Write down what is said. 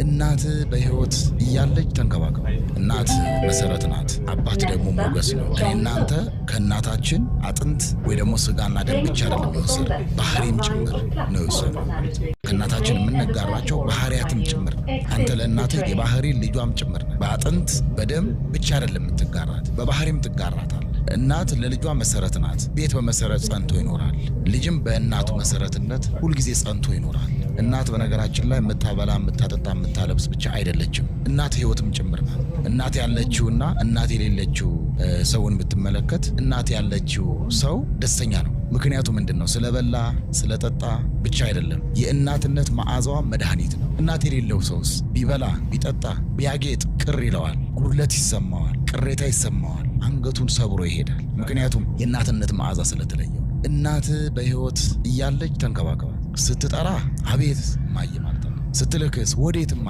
እናት በህይወት እያለች ተንከባከባ። እናት መሰረት ናት፣ አባት ደግሞ ሞገስ ነው። እኔ እናንተ ከእናታችን አጥንት ወይ ደግሞ ስጋና ደም ብቻ አይደለም የወሰድ ባህሪም ጭምር ነው የወሰድ። ከእናታችን የምንጋራቸው ባህሪያትም ጭምር። አንተ ለእናትህ የባህሪ ልጇም ጭምር ነው። በአጥንት በደም ብቻ አይደለም የምትጋራት፣ በባህሪም ትጋራታል። እናት ለልጇ መሰረት ናት። ቤት በመሰረት ጸንቶ ይኖራል። ልጅም በእናቱ መሰረትነት ሁልጊዜ ጸንቶ ይኖራል። እናት በነገራችን ላይ የምታበላ፣ የምታጠጣ፣ የምታለብስ ብቻ አይደለችም። እናት ህይወትም ጭምር ናት። እናት ያለችውና እናት የሌለችው ሰውን ብትመለከት እናት ያለችው ሰው ደስተኛ ነው። ምክንያቱ ምንድነው? ስለበላ ስለጠጣ ብቻ አይደለም። የእናትነት መዓዛዋ መድኃኒት ነው። እናት የሌለው ሰውስ ቢበላ ቢጠጣ ቢያጌጥ ቅር ይለዋል፣ ጉድለት ይሰማዋል፣ ቅሬታ ይሰማዋል፣ አንገቱን ሰብሮ ይሄዳል። ምክንያቱም የእናትነት መዓዛ ስለተለየው። እናት በህይወት እያለች ተንከባከባት። ስትጠራ አቤት ማየ ማለት ነው። ስትልክስ ወዴትም